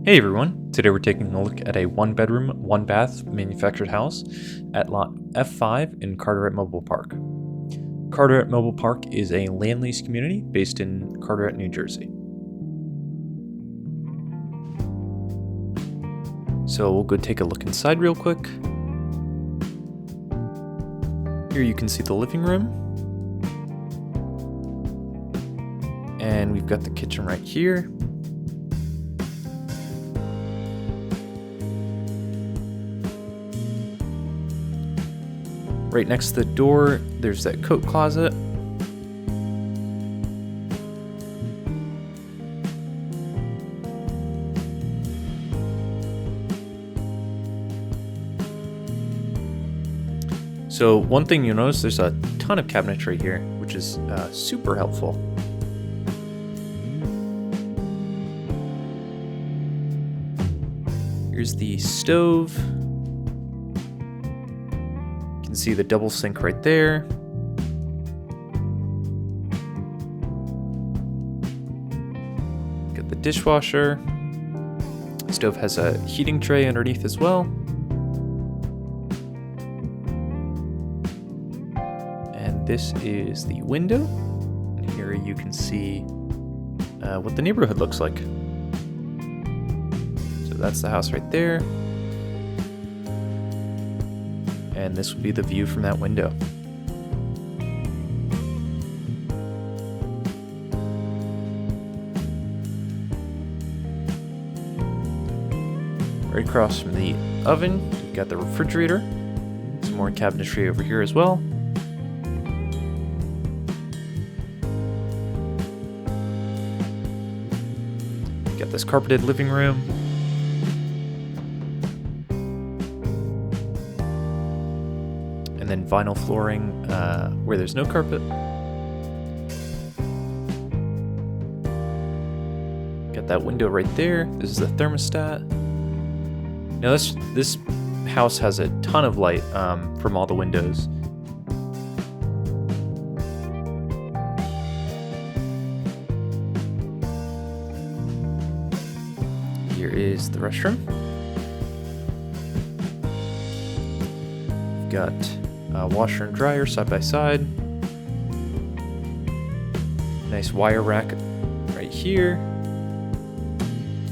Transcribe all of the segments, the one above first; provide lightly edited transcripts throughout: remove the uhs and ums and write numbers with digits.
Hey everyone, today we're taking a look at a one bedroom, one bath manufactured house at lot F-5 in Carteret Mobile Park. Carteret Mobile Park is a land lease community based in Carteret, New Jersey. So we'll go take a look inside real quick. Here you can see the living room. And we've got the kitchen right here. Right next to the door, there's that coat closet. So one thing you'll notice, there's a ton of cabinetry here, which is super helpful. Here's the stove. See the double sink right there. Got the dishwasher. Stove has a heating tray underneath as well. And this is the window. And here you can see what the neighborhood looks like. So that's the house right there. And this would be the view from that window. Right across from the oven, you've got the refrigerator. Some more cabinetry over here as well. Got this carpeted living room. And then vinyl flooring where there's no carpet. Got that window right there. This is the thermostat. Now this house has a ton of light from all the windows. Here is the restroom. We've got washer and dryer side by side. Nice wire rack right here.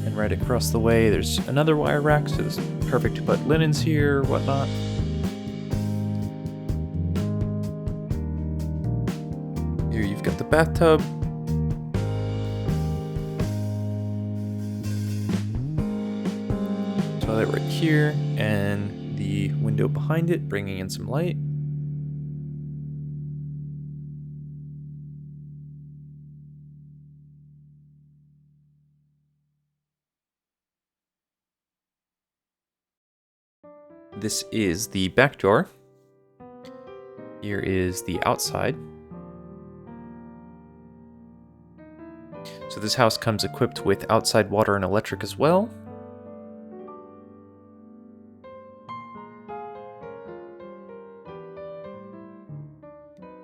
And right across the way there's another wire rack, so it's perfect to put linens here or whatnot. Here you've got the bathtub. Toilet right here, and the window behind it, bringing in some light. This is the back door. Here is the outside. So this house comes equipped with outside water and electric as well.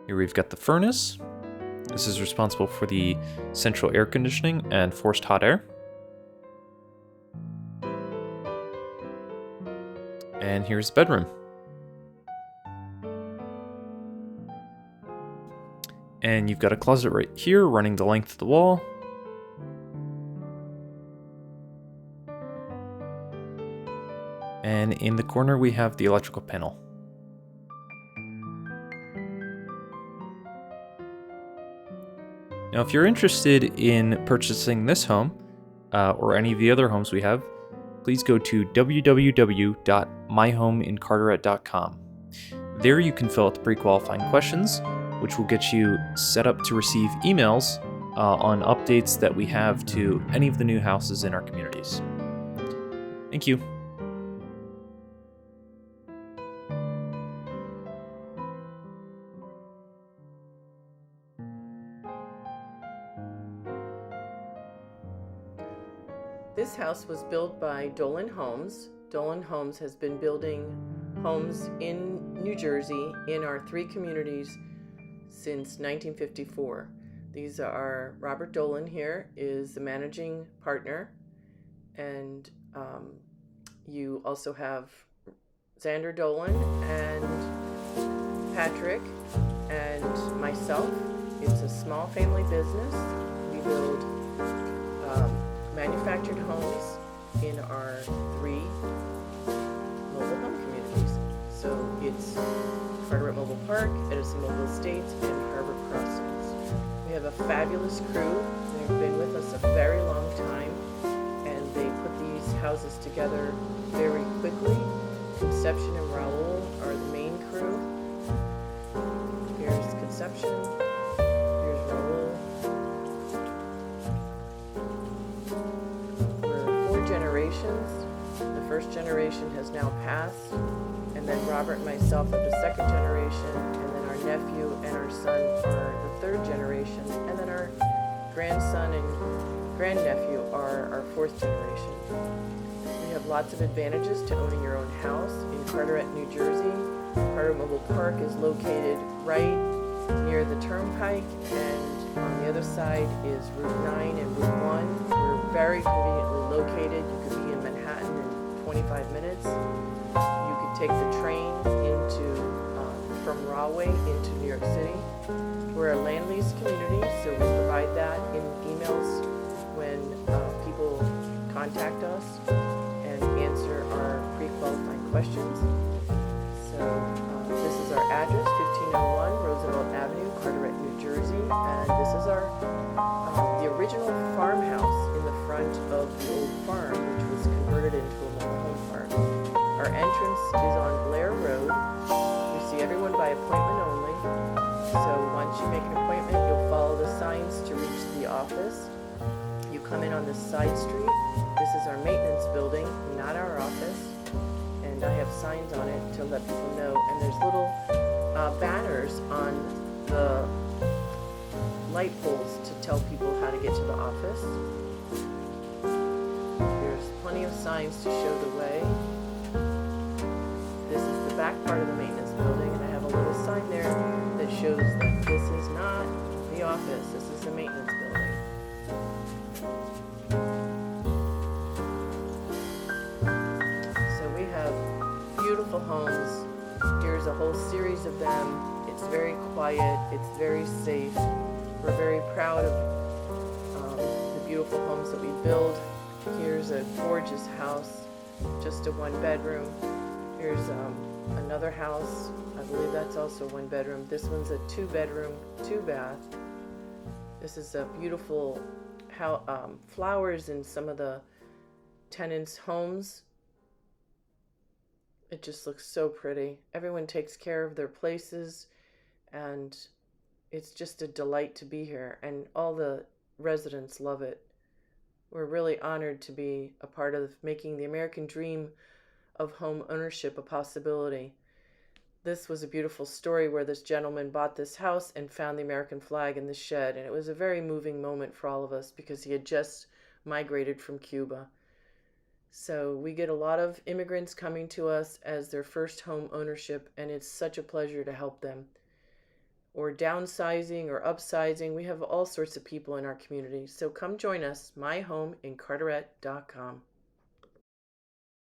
Here we've got the furnace. This is responsible for the central air conditioning and forced hot air. And here's the bedroom. And you've got a closet right here running the length of the wall. And in the corner we have the electrical panel. Now, if you're interested in purchasing this home, or any of the other homes we have, please go to www.myhomeincarteret.com. There you can fill out the pre-qualifying questions, which will get you set up to receive emails on updates that we have to any of the new houses in our communities. Thank you. This house was built by Dolan Homes. Dolan Homes has been building homes in New Jersey in our 3 communities since 1954. These are Robert Dolan here is the managing partner, And you also have Xander Dolan and Patrick and myself. It's a small family business. We build manufactured homes in our 3 mobile home communities. So it's Carteret Mobile Park, Edison Mobile Estates, and Harbor Crossings. We have a fabulous crew. They've been with us a very long time, and they put these houses together very quickly. Conception and Raul are the main crew. Here's Conception. Here's Raul. We're 4 generations. The first generation has now passed, and then Robert and myself are the 2nd generation, and then our nephew and our son are the 3rd generation, and then our grandson and grandnephew are our 4th generation. We have lots of advantages to owning your own house in Carteret, New Jersey. Carteret Mobile Park is located right near the Turnpike, and on the other side is Route 9 and Route 1. We're very conveniently located. You could be in Manhattan in 25 minutes. You could take the train from Rahway into New York City. We're a land lease community, so we provide that in emails when people contact us and answer our pre-qualifying questions. So this is our address, 1501 Roosevelt Avenue, Carteret, New Jersey, and this is our the original farmhouse in the front of the old farm, which was converted into a mobile home park. Our entrance is on Blair Road. We see everyone by appointment only. So once you make an appointment, you'll follow the signs to reach the office. You come in on this side street. This is our maintenance building, not our office. And I have signs on it to let people know. And there's little banners on the light poles to tell people how to get to the office. There's plenty of signs to show the way. This is the back part of the maintenance building, and I have a little sign there that shows that this is not the office, this is the maintenance building. So we have beautiful homes. Here's a whole series of them. It's very quiet, it's very safe. We're very proud of the beautiful homes that we build. Here's a gorgeous house, just a 1-bedroom. Here's another house. I believe that's also 1 bedroom. This one's a 2-bedroom, 2-bath. This is a beautiful flowers in some of the tenants' homes. It just looks so pretty. Everyone takes care of their places, and it's just a delight to be here, and all the residents love it. We're really honored to be a part of making the American dream of home ownership a possibility. This was a beautiful story where this gentleman bought this house and found the American flag in the shed, and it was a very moving moment for all of us because he had just migrated from Cuba. So we get a lot of immigrants coming to us as their first home ownership, and it's such a pleasure to help them. Or downsizing or upsizing. We have all sorts of people in our community. So come join us, myhomeincarteret.com.